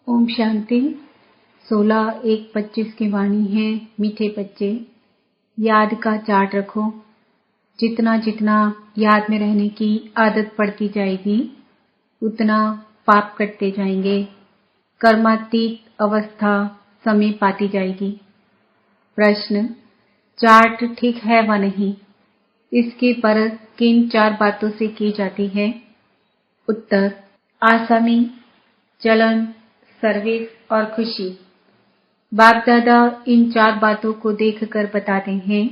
ओम शांति। 16/1/25 की वाणी है। मीठे बच्चे, याद का चार्ट रखो। जितना जितना याद में रहने की आदत पड़ती जाएगी उतना पाप कटते जाएंगे। कर्मातीत अवस्था समय पाती जाएगी। प्रश्न, चार्ट ठीक है व नहीं, इसकी परख किन 4 बातों से की जाती है? उत्तर, आसामी, चलन, सर्विस और खुशी। बाप दादा इन 4 बातों को देखकर बताते हैं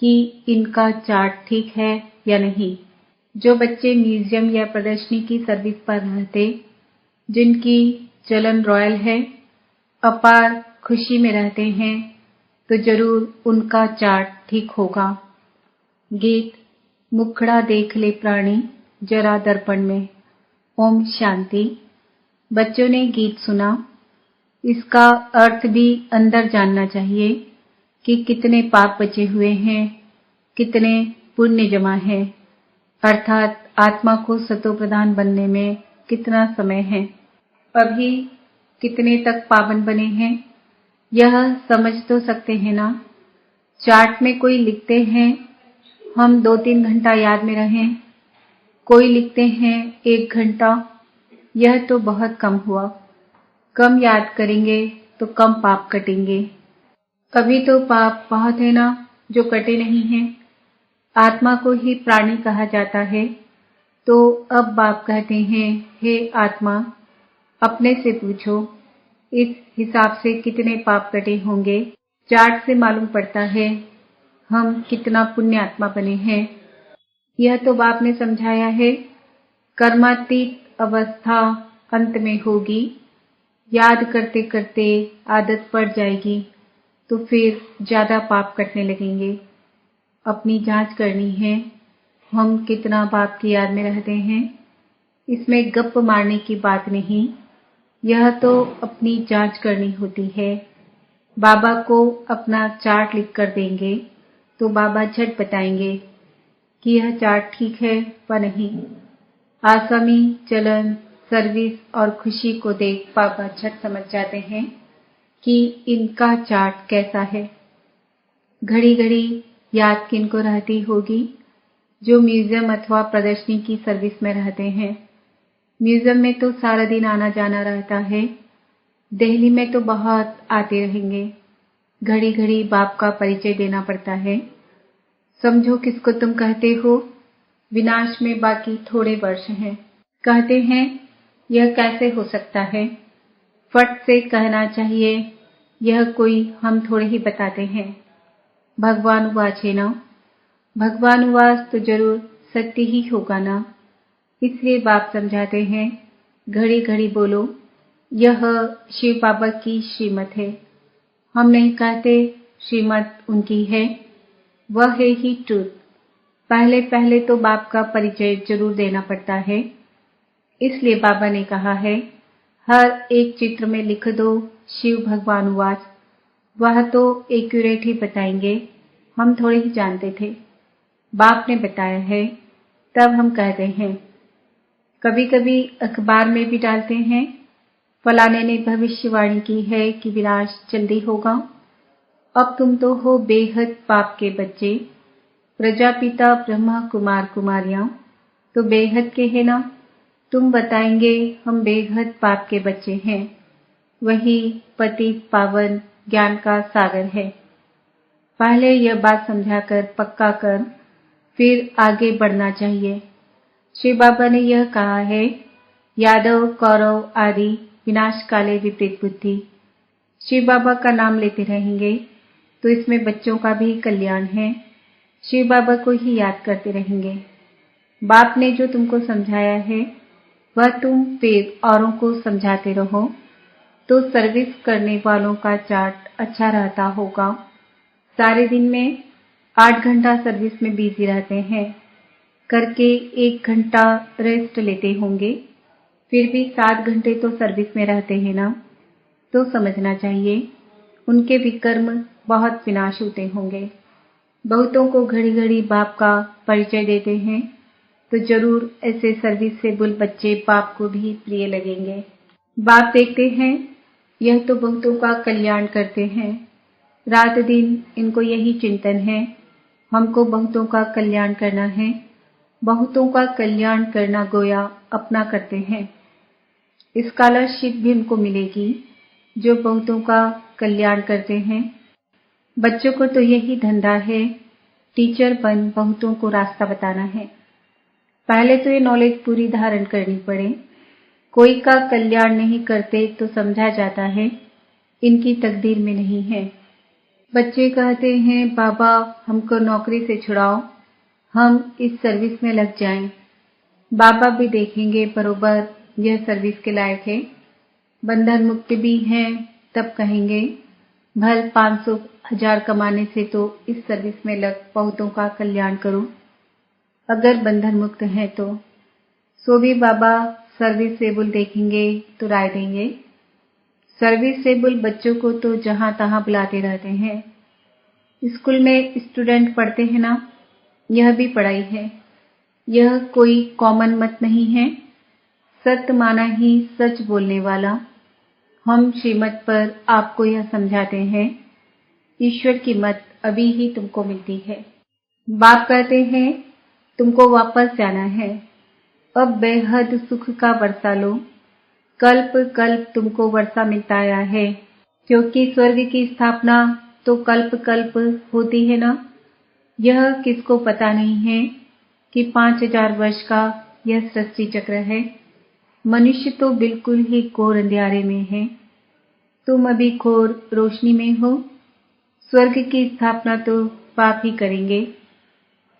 कि इनका चार्ट ठीक है या नहीं। जो बच्चे म्यूजियम या प्रदर्शनी की सर्विस पर रहते, जिनकी चलन रॉयल है, अपार खुशी में रहते हैं, तो जरूर उनका चार्ट ठीक होगा। गीत, मुखड़ा देख ले प्राणी जरा दर्पण में। ओम शांति। बच्चों ने गीत सुना, इसका अर्थ भी अंदर जानना चाहिए कि कितने पाप बचे हुए हैं, कितने पुण्य जमा है, अर्थात आत्मा को सतो प्रधान बनने में कितना समय है, अभी कितने तक पावन बने हैं, यह समझ तो सकते हैं ना। चार्ट में कोई लिखते हैं हम 2-3 घंटा याद में रहें, कोई लिखते हैं 1 घंटा, यह तो बहुत कम हुआ। कम याद करेंगे तो कम पाप कटेंगे। अभी तो पाप बहुत है ना जो कटे नहीं हैं। आत्मा को ही प्राणी कहा जाता है, तो अब बाप कहते हैं, हे आत्मा, अपने से पूछो इस हिसाब से कितने पाप कटे होंगे। चार्ट से मालूम पड़ता है हम कितना पुण्य आत्मा बने हैं। यह तो बाप ने समझाया है। कर्मातीत अवस्था अंत में होगी। याद करते करते आदत पड़ जाएगी तो फिर ज्यादा पाप कटने लगेंगे। अपनी जांच करनी है, हम कितना बाप की याद में रहते हैं। इसमें गप मारने की बात नहीं, यह तो अपनी जांच करनी होती है। बाबा को अपना चार्ट लिख कर देंगे तो बाबा झट बताएंगे कि यह चार्ट ठीक है व नहीं। आसामी, चलन, सर्विस और खुशी को देख बाबा झट समझ जाते हैं कि इनका चार्ट कैसा है। घड़ी घड़ी याद किनको रहती होगी? जो म्यूजियम अथवा प्रदर्शनी की सर्विस में रहते हैं। म्यूजियम में तो सारा दिन आना जाना रहता है, दिल्ली में तो बहुत आते रहेंगे। घड़ी घड़ी बाप का परिचय देना पड़ता है। समझो किसको तुम कहते हो? विनाश में बाकी थोड़े वर्ष हैं। कहते हैं यह कैसे हो सकता है? फट से कहना चाहिए, यह कोई हम थोड़े ही बताते हैं। भगवान उवाच है ना, भगवान उवाच तो जरूर सत्य ही होगा ना। इसलिए बाप समझाते हैं, घड़ी घड़ी बोलो, यह शिव बाबा की श्रीमत है। हम नहीं कहते श्रीमत उनकी है, वह है ही ट्रूथ। पहले पहले तो बाप का परिचय जरूर देना पड़ता है। इसलिए बाबा ने कहा है, हर एक चित्र में लिख दो शिव भगवान उवाच। वह तो एक्यूरेट ही बताएंगे, हम थोड़े ही जानते थे। बाप ने बताया है तब हम कहते हैं। कभी कभी अखबार में भी डालते हैं, फलाने ने भविष्यवाणी की है कि विनाश जल्दी होगा। अब तुम तो हो बेहद पाप के बच्चे। प्रजापिता ब्रह्मा कुमार कुमारियां तो बेहद के है ना। तुम बताएंगे हम बेहद पाप के बच्चे हैं। वही पतित पावन ज्ञान का सागर है। पहले यह बात समझाकर पक्का कर फिर आगे बढ़ना चाहिए। श्री बाबा ने यह कहा है, यादव कौरव आदि विनाश काले विपरीत बुद्धि। श्री बाबा का नाम लेते रहेंगे तो इसमें बच्चों का भी कल्याण है। श्री बाबा को ही याद करते रहेंगे। बाप ने जो तुमको समझाया है वह तुम फिर औरों को समझाते रहो तो सर्विस करने वालों का चार्ट अच्छा रहता होगा। सारे दिन में 8 घंटा सर्विस में बिजी रहते हैं, करके 1 घंटा रेस्ट लेते होंगे, फिर भी 7 घंटे तो सर्विस में रहते हैं ना। तो समझना चाहिए उनके विकर्म बहुत विनाश होते होंगे। बहुतों को घड़ी घड़ी बाप का परिचय देते हैं तो जरूर ऐसे सर्विस से बुल बच्चे बाप को भी प्रिय लगेंगे। बाप देखते हैं यह तो बहुतों का कल्याण करते हैं, रात दिन इनको यही चिंतन है, हमको बहुतों का कल्याण करना है। बहुतों का कल्याण करना गोया अपना करते हैं। स्कॉलरशिप भी उनको मिलेगी जो बहुतों का कल्याण करते हैं। बच्चों को तो यही धंधा है, टीचर बन बहुतों को रास्ता बताना है। पहले तो ये नॉलेज पूरी धारण करनी पड़े। कोई का कल्याण नहीं करते तो समझा जाता है इनकी तकदीर में नहीं है। बच्चे कहते हैं बाबा हमको नौकरी से छुड़ाओ, हम इस सर्विस में लग जाएं। बाबा भी देखेंगे बरोबर यह सर्विस के लायक है। बंधन मुक्त भी हैं तब कहेंगे भल 500,000 कमाने से तो इस सर्विस में लग बहुतों का कल्याण करो। अगर बंधन मुक्त है तो सो भी बाबा सर्विसेबल देखेंगे तो राय देंगे। सर्विसेबल बच्चों को तो जहां तहां बुलाते रहते हैं। स्कूल में स्टूडेंट पढ़ते हैं ना, यह भी पढ़ाई है। यह कोई कॉमन मत नहीं है, सत्य माना ही सच बोलने वाला। हम श्रीमत पर आपको यह समझाते हैं, ईश्वर की मत अभी ही तुमको मिलती है। बाप कहते हैं तुमको वापस जाना है, अब बेहद सुख का वर्षा लो। कल्प कल्प तुमको वर्षा मिलता आया है, क्योंकि स्वर्ग की स्थापना तो कल्प कल्प होती है ना। यह किसको पता नहीं है कि 5,000 वर्ष का यह सृष्टि चक्र है। मनुष्य तो बिल्कुल ही घोर अंधियारे में है, तुम अभी घोर रोशनी में हो। स्वर्ग की स्थापना तो पाप ही करेंगे।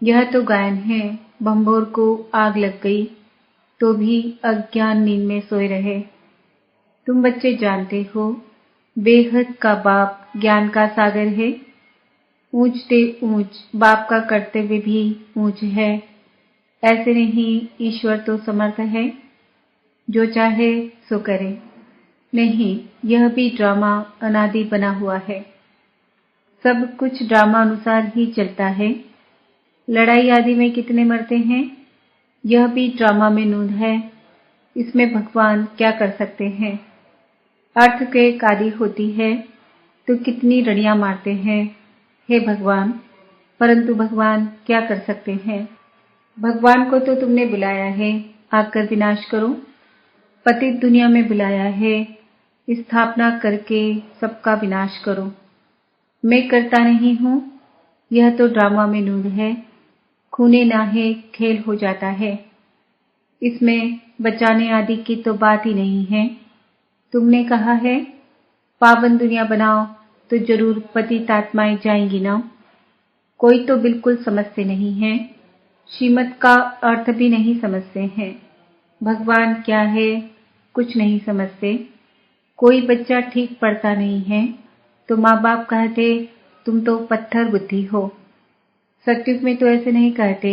यह तो गायन है, बम्भोर को आग लग गई तो भी अज्ञान नींद में सोए रहे। तुम बच्चे जानते हो बेहद का बाप ज्ञान का सागर है। ऊंचते ऊंच बाप का कर्तव्य भी ऊंच है। ऐसे नहीं ईश्वर तो समर्थ है, जो चाहे सो करे। नहीं, यह भी ड्रामा अनादि बना हुआ है। सब कुछ ड्रामा अनुसार ही चलता है। लड़ाई आदि में कितने मरते हैं, यह भी ड्रामा में नूंद है। इसमें भगवान क्या कर सकते हैं। अर्थक्वेक आदि होती है तो कितनी रड़ियां मारते हैं, हे भगवान, परंतु भगवान क्या कर सकते हैं। भगवान को तो तुमने बुलाया है आकर विनाश करो, पतित दुनिया में बुलाया है स्थापना करके सबका विनाश करो। मैं करता नहीं हूं, यह तो ड्रामा में नूंद है। खूने नाहे खेल हो जाता है। इसमें बचाने आदि की तो बात ही नहीं है। तुमने कहा है पावन दुनिया बनाओ तो जरूर पतित आत्माएं जाएंगी ना। कोई तो बिल्कुल समझते नहीं है, श्रीमत का अर्थ भी नहीं समझते हैं। भगवान क्या है कुछ नहीं समझते। कोई बच्चा ठीक पढ़ता नहीं है तो माँ बाप कहते तुम तो पत्थर बुद्धि हो। सत्युग में तो ऐसे नहीं कहते,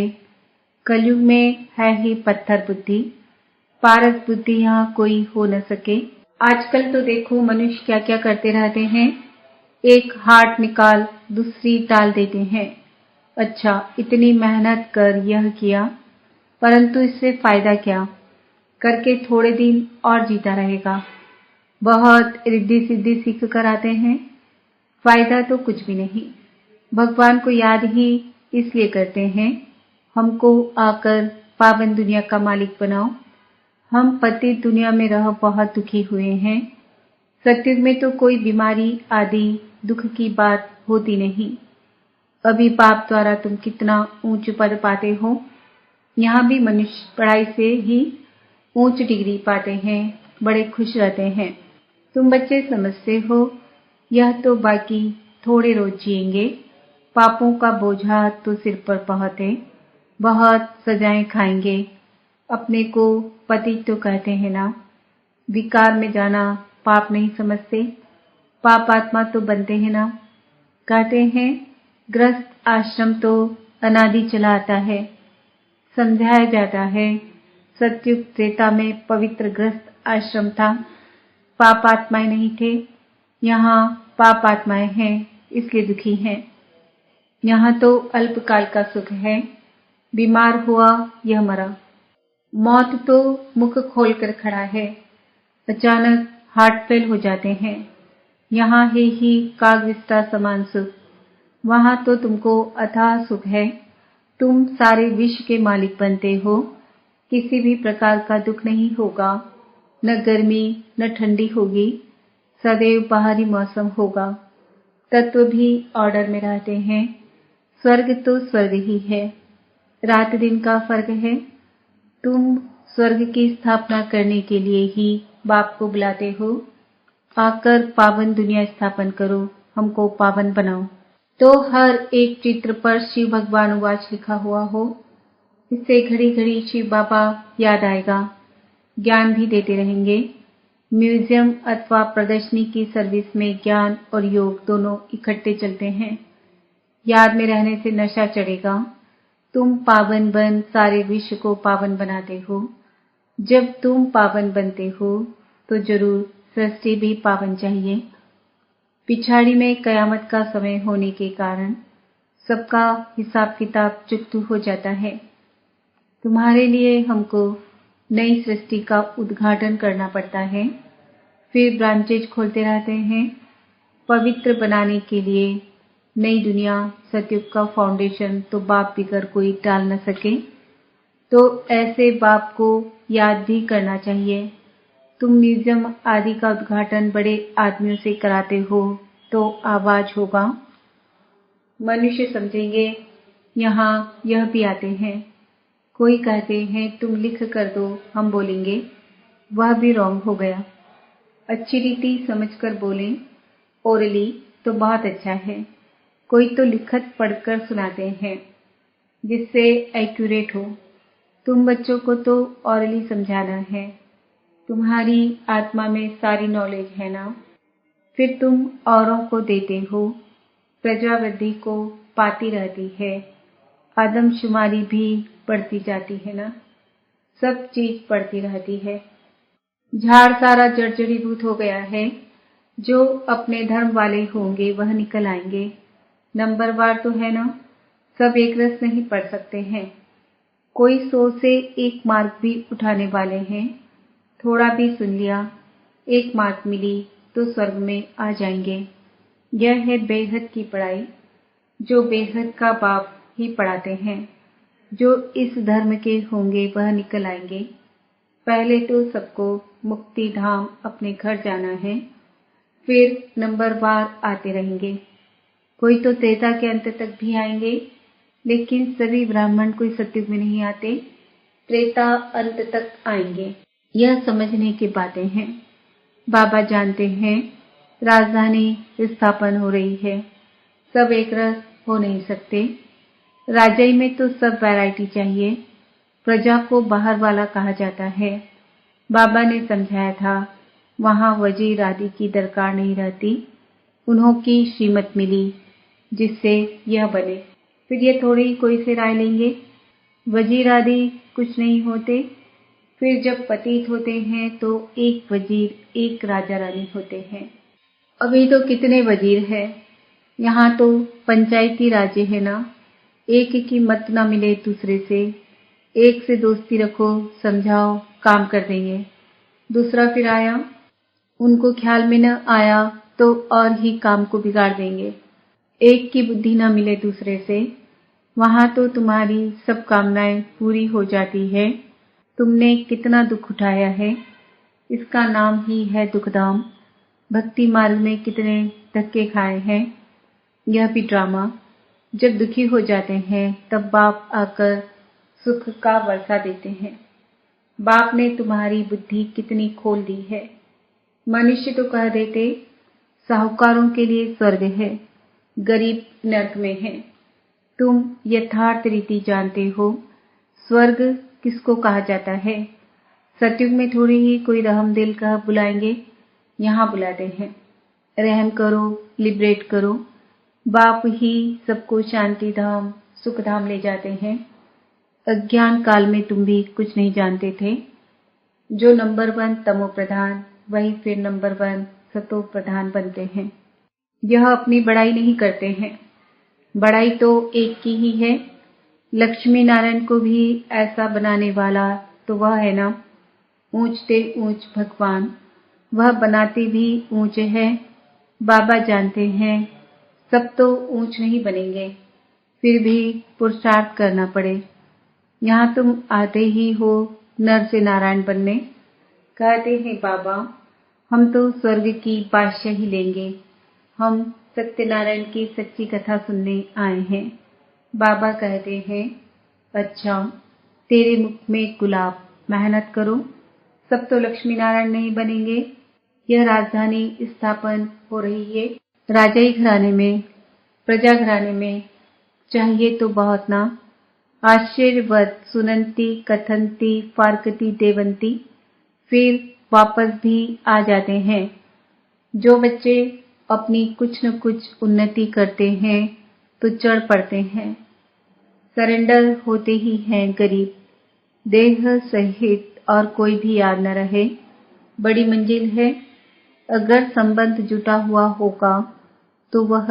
कलयुग में है ही पत्थर बुद्धि। पारस बुद्धि यहाँ कोई हो न सके। आजकल तो देखो मनुष्य क्या क्या करते रहते हैं, एक हार्ट निकाल दूसरी डाल देते हैं। अच्छा, इतनी मेहनत कर यह किया, परंतु इससे फायदा क्या। करके थोड़े दिन और जीता रहेगा। बहुत रिद्धि सिद्धि सीख कर आते हैं, फायदा तो कुछ भी नहीं। भगवान को याद ही इसलिए करते हैं हमको आकर पावन दुनिया का मालिक बनाओ। हम पतित दुनिया में रह बहुत दुखी हुए हैं। सत्युग में तो कोई बीमारी आदि दुख की बात होती नहीं। अभी बाप द्वारा तुम कितना ऊंच पद पाते हो। यहाँ भी मनुष्य पढ़ाई से ही ऊंच डिग्री पाते हैं, बड़े खुश रहते हैं। तुम बच्चे समझते हो यह तो बाकी थोड़े रोज जिएंगे। पापों का बोझा तो सिर पर बहुत है, बहुत सजाएं खाएंगे। अपने को पति तो कहते हैं ना। विकार में जाना पाप नहीं समझते, पाप आत्मा तो बनते हैं ना। कहते हैं गृहस्थ आश्रम तो अनादि चला आता है। समझाया जाता है सत्युग त्रेता में पवित्र गृहस्थ आश्रम था, पाप आत्माएं नहीं थे। यहाँ पाप आत्माएं हैं इसलिए दुखी हैं। यहाँ तो अल्पकाल का सुख है, बीमार हुआ यह मरा। मौत तो मुख खोलकर खड़ा है, अचानक हार्ट फेल हो जाते हैं। यहाँ है ही कागविस्ता समान सुख, वहाँ तो तुमको अथाह सुख है। तुम सारे विश्व के मालिक बनते हो। किसी भी प्रकार का दुख नहीं होगा, न गर्मी न ठंडी होगी, सदैव बाहरी मौसम होगा। तत्व भी ऑर्डर में रहते हैं। स्वर्ग तो स्वर्ग ही है, रात दिन का फर्क है। तुम स्वर्ग की स्थापना करने के लिए ही बाप को बुलाते हो। आकर पावन दुनिया स्थापन करो, हमको पावन बनाओ। तो हर एक चित्र पर शिव भगवान उवाच लिखा हुआ हो। इससे घड़ी घड़ी शिव बाबा याद आएगा, ज्ञान भी देते रहेंगे। म्यूजियम अथवा प्रदर्शनी की सर्विस में ज्ञान और योग दोनों इकट्ठे चलते हैं। याद में रहने से नशा चढ़ेगा। तुम पावन बन सारे विश्व को पावन बनाते हो। जब तुम पावन बनते हो तो जरूर सृष्टि भी पावन चाहिए। पिछाड़ी में कयामत का समय होने के कारण सबका हिसाब किताब चुकतू हो जाता है। तुम्हारे लिए हमको नई सृष्टि का उद्घाटन करना पड़ता है, फिर ब्रांचेज खोलते रहते हैं। पवित्र बनाने के लिए नई दुनिया सतयुग का फाउंडेशन तो बाप बिगर कोई डाल न सके, तो ऐसे बाप को याद भी करना चाहिए। तुम म्यूजियम आदि का उद्घाटन बड़े आदमियों से कराते हो तो आवाज होगा, मनुष्य समझेंगे यहाँ यह भी आते हैं। कोई कहते हैं तुम लिख कर दो, हम बोलेंगे वह भी रॉन्ग हो गया। अच्छी रीति समझकर बोलें, ओरली तो बहुत अच्छा है। कोई तो लिखत पढ़कर सुनाते हैं जिससे एक्यूरेट हो। तुम बच्चों को तो ओरली समझाना है। तुम्हारी आत्मा में सारी नॉलेज है ना, फिर तुम औरों को देते हो। प्रजावृद्धि को पाती रहती है, आदमशुमारी भी बढ़ती जाती है ना, सब चीज बढ़ती रहती है। झाड़ सारा जर्जरीभूत हो गया है। जो अपने धर्म वाले होंगे वह निकल आएंगे। नंबरवार तो है ना, सब एक रस नहीं पढ़ सकते हैं। कोई 100 से एक मार्क भी उठाने वाले हैं। थोड़ा भी सुन लिया, एक मार्क मिली तो स्वर्ग में आ जाएंगे। यह है बेहद की पढ़ाई, जो बेहद का बाप ही पढ़ाते हैं। जो इस धर्म के होंगे वह निकल आएंगे। पहले तो सबको मुक्ति धाम अपने घर जाना है, फिर नंबरवार आते रहेंगे। कोई तो त्रेता के अंत तक भी आएंगे, लेकिन सभी ब्राह्मण कोई सतयुग में नहीं आते, त्रेता अंत तक आएंगे। यह समझने की बातें हैं। बाबा जानते हैं राजधानी स्थापन हो रही है, सब एक रस हो नहीं सकते। राजाई में तो सब वैरायटी चाहिए। प्रजा को बाहर वाला कहा जाता है। बाबा ने समझाया था वहां वजीर आदि की दरकार नहीं रहती, उन्हों की श्रीमत मिली जिससे यह बने। फिर ये थोड़ी ही कोई से राय लेंगे, वजीर आदि कुछ नहीं होते। फिर जब पतित होते हैं तो एक वजीर एक राजा रानी होते हैं। अभी तो कितने वजीर हैं, यहाँ तो पंचायती राज्य है ना। एक की मत ना मिले दूसरे से, एक से दोस्ती रखो, समझाओ, काम कर देंगे। दूसरा फिर आया, उनको ख्याल में न आया तो और ही काम को बिगाड़ देंगे। एक की बुद्धि न मिले दूसरे से, वहां तो तुम्हारी सब कामनाएं पूरी हो जाती है। तुमने कितना दुख उठाया है, इसका नाम ही है दुखधाम। भक्ति मार्ग में कितने धक्के खाए हैं, यह भी ड्रामा। जब दुखी हो जाते हैं तब बाप आकर सुख का वर्षा देते हैं। बाप ने तुम्हारी बुद्धि कितनी खोल दी है। मनुष्य तो कह देते साहूकारों के लिए स्वर्ग है, गरीब नर्क में है। तुम यथार्थ रीति जानते हो स्वर्ग किसको कहा जाता है। सतयुग में थोड़ी ही कोई रहमदिल कह बुलाएंगे, यहाँ बुलाते हैं रहम करो, लिबरेट करो। बाप ही सबको शांति धाम सुख धाम ले जाते हैं। अज्ञान काल में तुम भी कुछ नहीं जानते थे। जो नंबर 1 तमो प्रधान, वही फिर नंबर 1 सतो प्रधान बनते हैं। यह अपनी बड़ाई नहीं करते हैं, बड़ाई तो एक की ही है। लक्ष्मी नारायण को भी ऐसा बनाने वाला तो वह है ना, ऊंचते ऊंच भगवान। वह बनाते भी ऊंचे हैं। बाबा जानते हैं सब तो ऊंच नहीं बनेंगे, फिर भी पुरुषार्थ करना पड़े। यहाँ तुम आते ही हो नर से नारायण बनने। कहते हैं बाबा हम तो स्वर्ग की बादशाही लेंगे, हम सत्यनारायण की सच्ची कथा सुनने आए हैं। बाबा कहते हैं अच्छा, तेरे मुख में गुलाब, मेहनत करो, सब तो लक्ष्मी नारायण नहीं बनेंगे। यह राजधानी स्थापन हो रही है राजाई घराने में, प्रजा घराने में, चाहिए तो बहुत ना। आश्चर्यवत सुनंती कथंती फारकती देवंती, फिर वापस भी आ जाते हैं। जो बच्चे अपनी कुछ न कुछ उन्नति करते हैं तो चढ़ पड़ते हैं, सरेंडर होते ही हैं गरीब। देह सहित और कोई भी याद न रहे, बड़ी मंजिल है। अगर संबंध जुटा हुआ होगा तो वह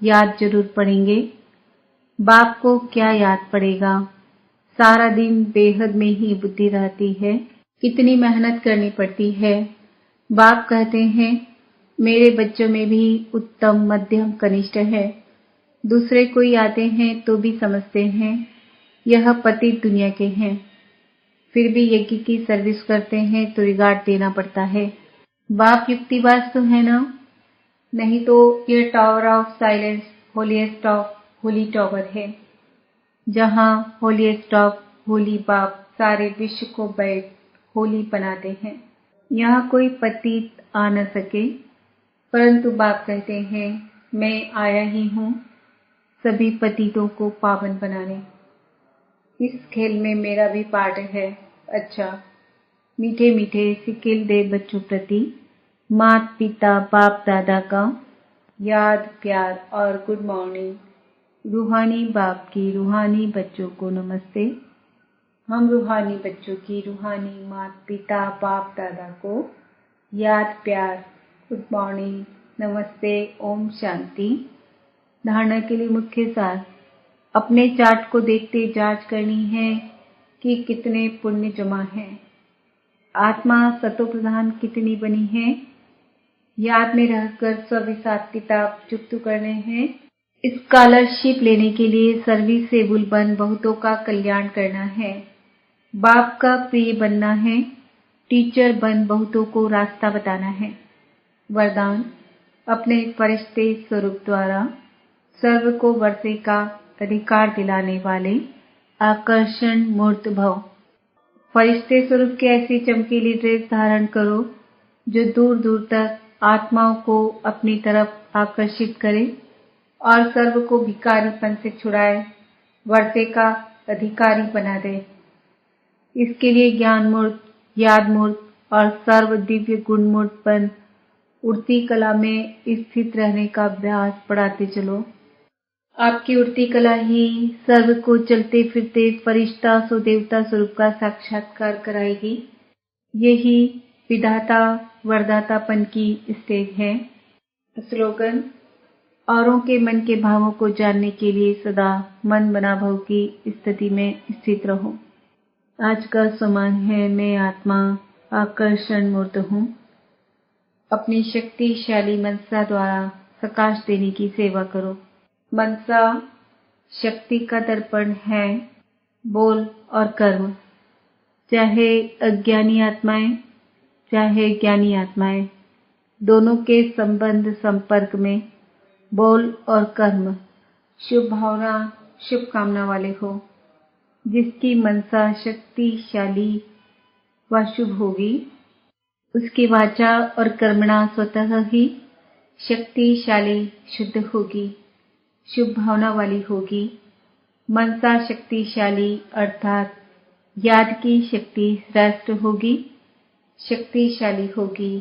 याद जरूर पड़ेंगे। बाप को क्या याद पड़ेगा, सारा दिन बेहद में ही बुद्धि रहती है, कितनी मेहनत करनी पड़ती है। बाप कहते हैं मेरे बच्चों में भी उत्तम मध्यम कनिष्ठ है। दूसरे कोई आते हैं तो भी समझते हैं यह पतित दुनिया के हैं, फिर भी यज्ञ की सर्विस करते हैं तो रिगार्ड देना पड़ता है। बाप युक्तिबाज तो है ना, नहीं तो यह tower of silence holiest of Holi tower है, जहाँ होलीएस्ट ऑफ होली बाप सारे विश्व को बैठ होली बनाते हैं। यहाँ कोई पतित आ न सके, परंतु बाप कहते हैं मैं आया ही हूँ सभी पतितों को पावन बनाने। इस खेल में मेरा भी पार्ट है। अच्छा, मीठे मीठे सिकिल दे बच्चों प्रति माता पिता बाप दादा का याद प्यार और गुड मॉर्निंग। रूहानी बाप की रूहानी बच्चों को नमस्ते। हम रूहानी बच्चों की रूहानी माता पिता बाप दादा को याद प्यार गुड मॉर्निंग नमस्ते ओम शांति। धारणा के लिए मुख्य सार, अपने चार्ट को देखते जांच करनी है कि कितने पुण्य जमा हैं। आत्मा सतो प्रधान कितनी बनी है, याद में रहकर स्व-हिसाब किताब चुकतू करने हैं। स्कॉलरशिप लेने के लिए सर्विसेबल बन बहुतों का कल्याण करना है। बाप का प्रिय बनना है, टीचर बन बहुतों को रास्ता बताना है। वरदान, अपने फरिश्ते स्वरूप द्वारा सर्व को वर्षे का अधिकार दिलाने वाले आकर्षण मूर्त भव। फरिश्ते स्वरूप की ऐसी चमकीली ड्रेस धारण करो जो दूर दूर तक आत्माओं को अपनी तरफ आकर्षित करे और सर्व को भिखारीपन से छुड़ाए, वर्षे का अधिकारी बना दे। इसके लिए ज्ञान मूर्त, याद मूर्त और सर्व दिव्य गुण मूर्त बन उड़ती कला में स्थित रहने का अभ्यास बढ़ाते चलो। आपकी उड़ती कला ही सर्व को चलते फिरते फरिश्ता सो देवता स्वरूप का साक्षात्कार कराएगी। यही विधाता वरदातापन की स्टेज है। स्लोगन, औरों के मन के भावों को जानने के लिए सदा मन बना भव की स्थिति में स्थित रहो। आज का सम्मान है मैं आत्मा आकर्षण मूर्त हूँ। अपनी शक्तिशाली मनसा द्वारा प्रकाश देने की सेवा करो। मनसा शक्ति का दर्पण है, बोल और कर्म। चाहे अज्ञानी आत्माएं चाहे ज्ञानी आत्माएं, दोनों के संबंध संपर्क में बोल और कर्म शुभ भावना शुभ कामना वाले हो। जिसकी मनसा शक्तिशाली व शुभ होगी, उसकी वाचा और कर्मणा स्वतः ही शक्तिशाली शुद्ध होगी, शुभ भावना वाली होगी। मनसा शक्तिशाली अर्थात याद की शक्ति श्रेष्ठ होगी, शक्तिशाली होगी,